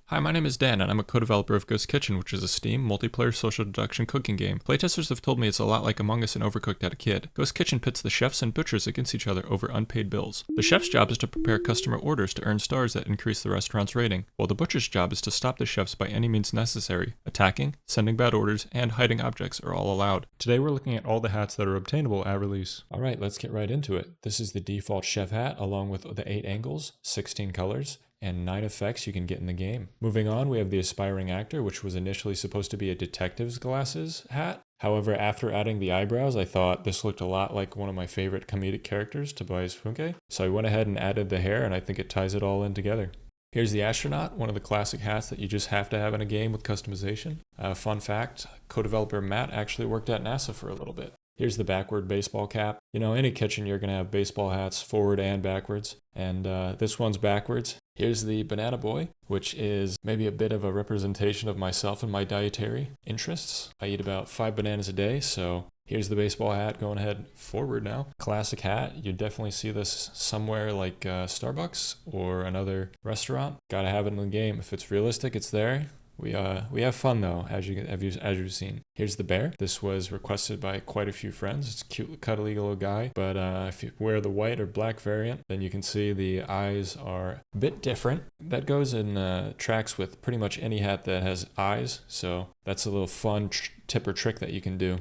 Hi, my name is Dan, and I'm a co-developer of Ghost Kitchen, which is a Steam, multiplayer social deduction cooking game. Playtesters have told me it's a lot like Among Us and Overcooked at a kid. Ghost Kitchen pits the chefs and butchers against each other over unpaid bills. The chef's job is to prepare customer orders to earn stars that increase the restaurant's rating, while the butcher's job is to stop the chefs by any means necessary. Attacking, sending bad orders, and hiding objects are all allowed. Today we're looking at all the hats that are obtainable at release. Alright, let's get right into it. This is the default chef hat, along with the 8 angles, 16 colors, and 9 effects you can get in the game. Moving on, we have the aspiring actor, which was initially supposed to be a detective's glasses hat. However, after adding the eyebrows, I thought this looked a lot like one of my favorite comedic characters, Tobias Funke. So I went ahead and added the hair, and I think it ties it all in together. Here's the astronaut, one of the classic hats that you just have to have in a game with customization. Fun fact, co-developer Matt actually worked at NASA for a little bit. Here's the backward baseball cap. You know, any kitchen you're going to have baseball hats forward and backwards. And this one's backwards. Here's the banana boy, which is maybe a bit of a representation of myself and my dietary interests. I eat about 5 bananas a day, so here's the baseball hat going ahead forward now. Classic hat. You definitely see this somewhere like Starbucks or another restaurant. Gotta have it in the game. If it's realistic, it's there. We have fun though, as you've seen. Here's the bear. This was requested by quite a few friends. It's a cute, cuddly little guy. But if you wear the white or black variant, then you can see the eyes are a bit different. That goes in tracks with pretty much any hat that has eyes. So that's a little fun tip or trick that you can do.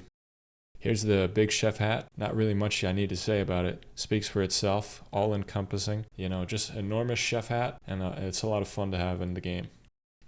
Here's the big chef hat. Not really much I need to say about it. Speaks for itself, all encompassing. You know, just enormous chef hat, and it's a lot of fun to have in the game.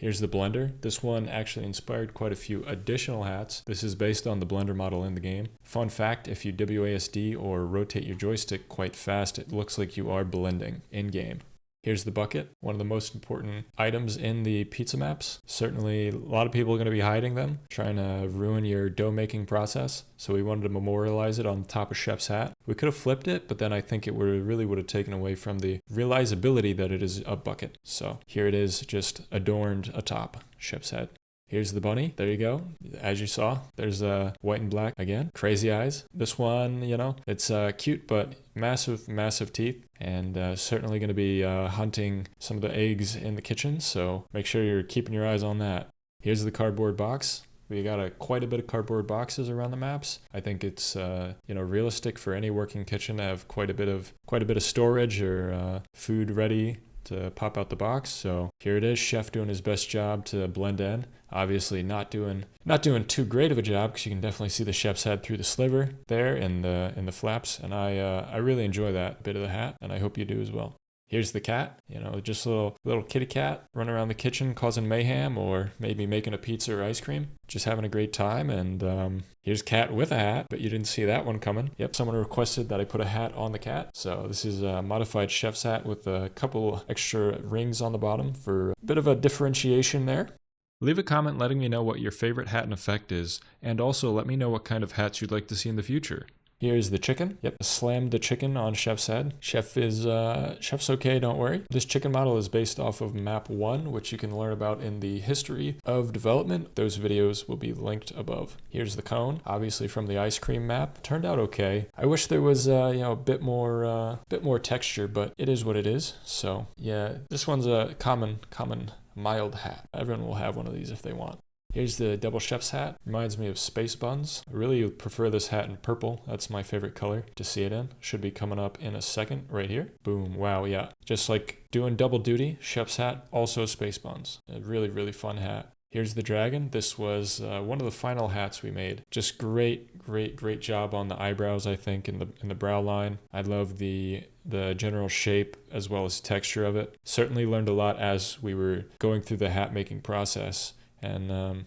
Here's the blender. This one actually inspired quite a few additional hats. This is based on the blender model in the game. Fun fact, if you WASD or rotate your joystick quite fast, it looks like you are blending in-game. Here's the bucket, one of the most important items in the pizza maps. Certainly, a lot of people are going to be hiding them, trying to ruin your dough making process. So we wanted to memorialize it on the top of Chef's hat. We could have flipped it, but then I think it really would have taken away from the realizability that it is a bucket. So here it is, just adorned atop Chef's head. Here's the bunny. There you go. As you saw, there's white and black again. Crazy eyes. This one, you know, it's cute, but massive teeth. And certainly going to be hunting some of the eggs in the kitchen. So make sure you're keeping your eyes on that. Here's the cardboard box. We got quite a bit of cardboard boxes around the maps. I think it's realistic for any working kitchen to have quite a bit of storage or food ready to pop out the box. So here it is, chef doing his best job to blend in. Obviously not doing too great of a job, because you can definitely see the chef's head through the sliver there in the flaps, and I really enjoy that bit of the hat, and I hope you do as well. Here's the cat, you know, just a little kitty cat running around the kitchen causing mayhem, or maybe making a pizza or ice cream, just having a great time. And here's cat with a hat, but you didn't see that one coming. Yep, someone requested that I put a hat on the cat. So this is a modified chef's hat with a couple extra rings on the bottom for a bit of a differentiation there. Leave a comment letting me know what your favorite hat and effect is, and also let me know what kind of hats you'd like to see in the future. Here's the chicken. Yep, slammed the chicken on Chef's head. Chef's okay, don't worry. This chicken model is based off of map 1, which you can learn about in the history of development. Those videos will be linked above. Here's the cone, obviously from the ice cream map. Turned out okay. I wish there was a bit more texture, but it is what it is. So yeah, this one's a common mild hat. Everyone will have one of these if they want. Here's the double chef's hat. Reminds me of space buns. I really prefer this hat in purple. That's my favorite color to see it in. Should be coming up in a second right here. Boom. Wow. Yeah. Just like doing double duty. Chef's hat. Also space buns. A really fun hat. Here's the dragon. This was one of the final hats we made. Just great job on the eyebrows, I think, in the brow line. I love the general shape as well as texture of it. Certainly learned a lot as we were going through the hat making process. And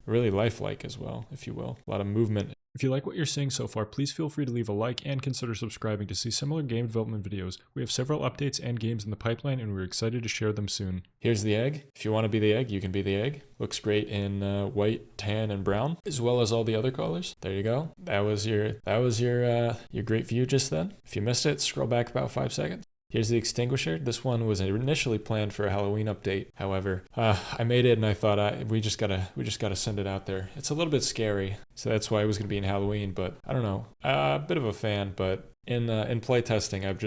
really lifelike as well, if you will. A lot of movement. If you like what you're seeing so far, please feel free to leave a like and consider subscribing to see similar game development videos. We have several updates and games in the pipeline, and we're excited to share them soon. Here's the egg. If you want to be the egg, you can be the egg. Looks great in white, tan, and brown, as well as all the other colors. There you go. That was your great view just then. If you missed it, scroll back about 5 seconds. Here's the extinguisher. This one was initially planned for a Halloween update. However, I made it and I thought we just gotta send it out there. It's a little bit scary, so that's why it was gonna be in Halloween. But I don't know, a bit of a fan, but In playtesting, I've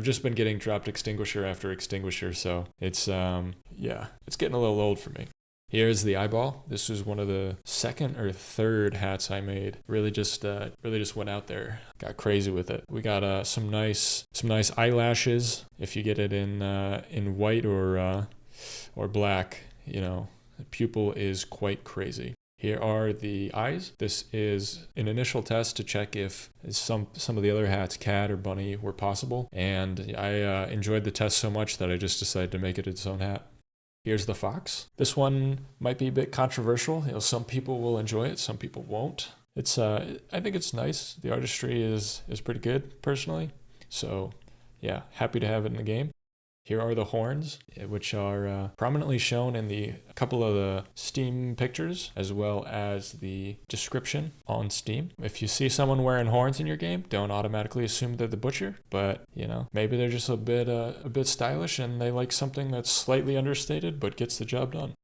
just been getting dropped extinguisher after extinguisher, so it's yeah, it's getting a little old for me. Here's the eyeball. This was one of the second or third hats I made. Really just went out there, got crazy with it. We got some nice eyelashes. If you get it in white or black, you know, the pupil is quite crazy. Here are the eyes. This is an initial test to check if some of the other hats, cat or bunny, were possible. And I enjoyed the test so much that I just decided to make it its own hat. Here's the fox. This one might be a bit controversial. You know, some people will enjoy it, some people won't. It's I think it's nice. The artistry is pretty good, personally. So yeah, happy to have it in the game. Here are the horns, which are prominently shown in a couple of the Steam pictures, as well as the description on Steam. If you see someone wearing horns in your game, don't automatically assume they're the butcher, but you know, maybe they're just a bit stylish and they like something that's slightly understated but gets the job done.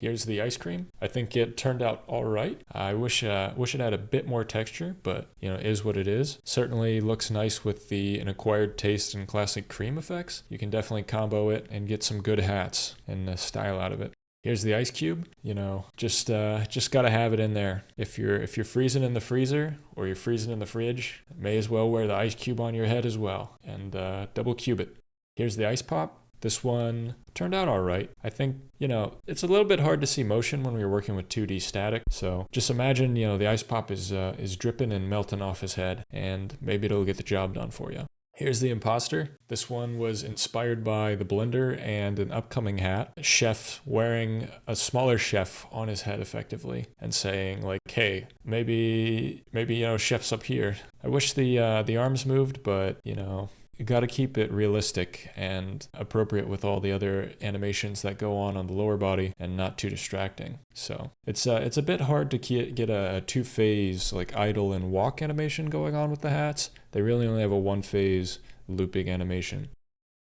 Here's the ice cream. I think it turned out all right. I wish it had a bit more texture, but you know, it is what it is. Certainly looks nice with an acquired taste and classic cream effects. You can definitely combo it and get some good hats and style out of it. Here's the ice cube. You know, just gotta have it in there. If you're freezing in the freezer or you're freezing in the fridge, may as well wear the ice cube on your head as well and double cube it. Here's the ice pop. This one turned out all right. I think, you know, it's a little bit hard to see motion when we're working with 2D static. So just imagine, you know, the ice pop is dripping and melting off his head, and maybe it'll get the job done for you. Here's the imposter. This one was inspired by the blender and an upcoming hat. A chef wearing a smaller chef on his head effectively and saying like, hey, maybe, you know, chef's up here. I wish the arms moved, but, you know, you got to keep it realistic and appropriate with all the other animations that go on the lower body and not too distracting. So it's a bit hard to get a two-phase like idle and walk animation going on with the hats. They really only have a one-phase looping animation.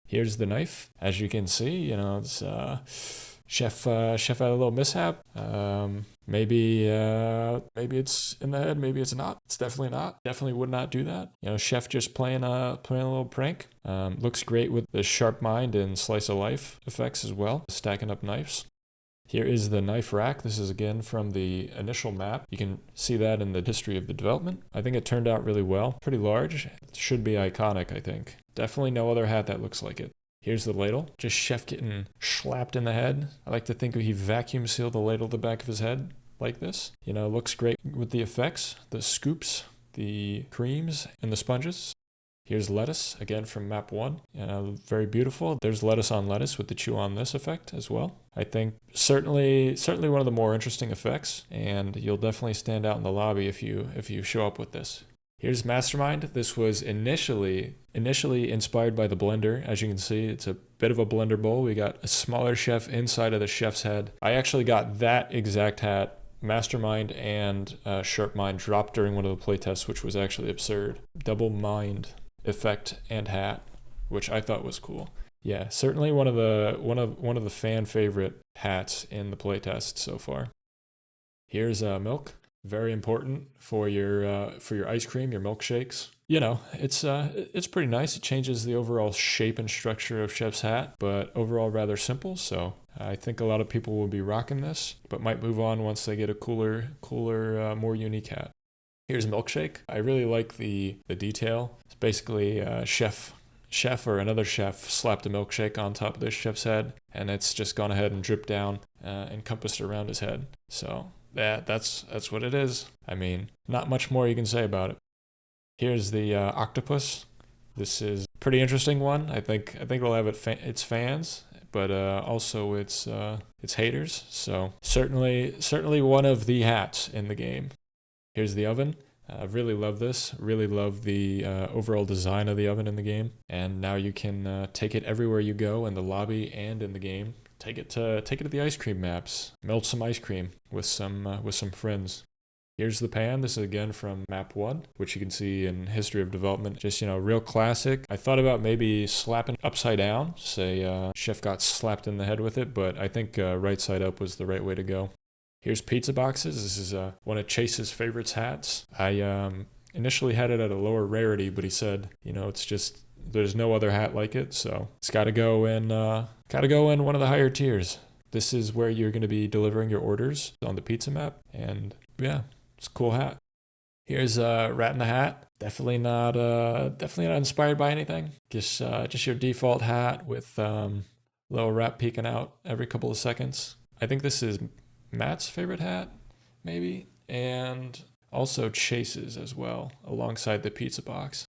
Here's the knife. As you can see, you know, it's chef had a little mishap. Maybe it's in the head, maybe it's not. It's definitely not. Definitely would not do that. You know, chef just playing a little prank. Looks great with the sharp mind and slice of life effects as well, stacking up knives. Here is the knife rack. This is again from the initial map. You can see that in the history of the development. I think it turned out really well. Pretty large. It should be iconic, I think. Definitely no other hat that looks like it. Here's the ladle. Just chef getting slapped in the head. I like to think he vacuum sealed the ladle to the back of his head like this. You know, looks great with the effects, the scoops, the creams, and the sponges. Here's lettuce, again from map 1. Very beautiful. There's lettuce on lettuce with the chew on this effect as well. I think certainly one of the more interesting effects, and you'll definitely stand out in the lobby if you show up with this. Here's Mastermind. This was initially inspired by the blender. As you can see, it's a bit of a blender bowl. We got a smaller chef inside of the chef's head. I actually got that exact hat, Mastermind and Sharp Mind, dropped during one of the playtests, which was actually absurd. Double mind effect and hat, which I thought was cool. Yeah, certainly one of the fan favorite hats in the playtest so far. Here's milk. Very important for your ice cream, your milkshakes. You know, it's pretty nice. It changes the overall shape and structure of Chef's hat, but overall rather simple. So I think a lot of people will be rocking this, but might move on once they get a cooler, more unique hat. Here's milkshake. I really like the detail. It's basically chef or another chef slapped a milkshake on top of this chef's head, and it's just gone ahead and dripped down, encompassed around his head. So that's what it is. I mean, not much more you can say about it. Here's the octopus. This is a pretty interesting one. I think it'll have its fans, but also its haters. So certainly one of the hats in the game. Here's the oven. I really love this. Really love the overall design of the oven in the game. And now you can take it everywhere you go in the lobby and in the game. Take it to the ice cream maps. Melt some ice cream with some friends. Here's the pan. This is again from map 1, which you can see in history of development. Just, you know, real classic. I thought about maybe slapping upside down. Say chef got slapped in the head with it, but I think right side up was the right way to go. Here's pizza boxes. This is one of Chase's favorites hats. I initially had it at a lower rarity, but he said, it's just there's no other hat like it, so it's got to go in one of the higher tiers. This is where you're going to be delivering your orders on the pizza map, and yeah, it's a cool hat. Here's Rat in the Hat. Definitely not inspired by anything. Just your default hat with little rat peeking out every couple of seconds. I think this is Matt's favorite hat, maybe, and also Chase's as well, alongside the pizza box.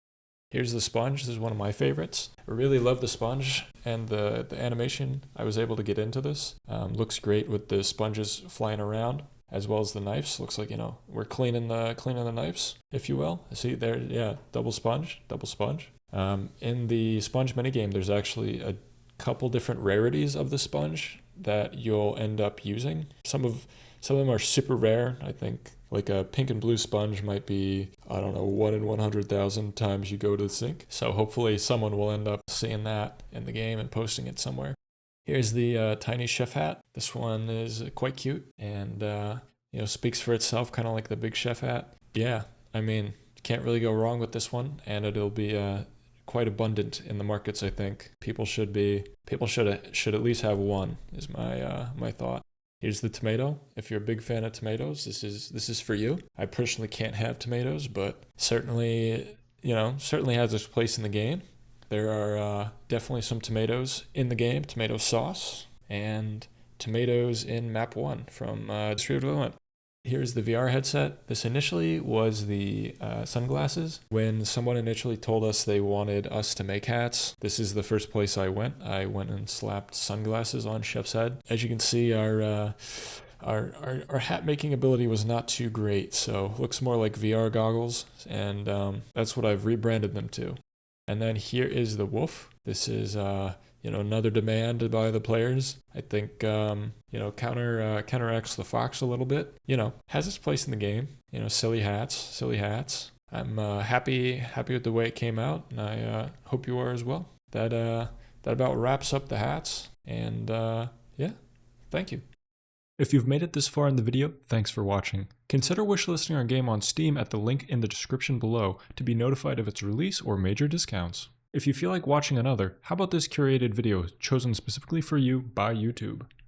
Here's the sponge. This is one of my favorites. I really love the sponge and the animation. I was able to get into this. Looks great with the sponges flying around, as well as the knives. Looks like, we're cleaning the knives, if you will. See there, yeah, double sponge. In the sponge minigame, there's actually a couple different rarities of the sponge that you'll end up using. Some of them are super rare. I think like a pink and blue sponge might be, 1 in 100,000 times you go to the sink. So hopefully someone will end up seeing that in the game and posting it somewhere. Here's the tiny chef hat. This one is quite cute and, speaks for itself, kind of like the big chef hat. Yeah, I mean, can't really go wrong with this one, and it'll be quite abundant in the markets, I think. People should at least have one, is my thought. Here's the tomato. If you're a big fan of tomatoes, this is for you. I personally can't have tomatoes, but certainly has its place in the game. There are definitely some tomatoes in the game, tomato sauce, and tomatoes in map 1 from History of Development. Here's the VR headset. This initially was the sunglasses. When someone initially told us they wanted us to make hats, this is the first place I went. I went and slapped sunglasses on Chef's head. As you can see, our hat making ability was not too great, so looks more like VR goggles, and that's what I've rebranded them to. And then here is the wolf. This is another demand by the players. I think counteracts the fox a little bit. Has its place in the game. Silly hats. I'm happy with the way it came out, and I hope you are as well. That about wraps up the hats, and yeah, thank you. If you've made it this far in the video, thanks for watching. Consider wishlisting our game on Steam at the link in the description below to be notified of its release or major discounts. If you feel like watching another, how about this curated video chosen specifically for you by YouTube?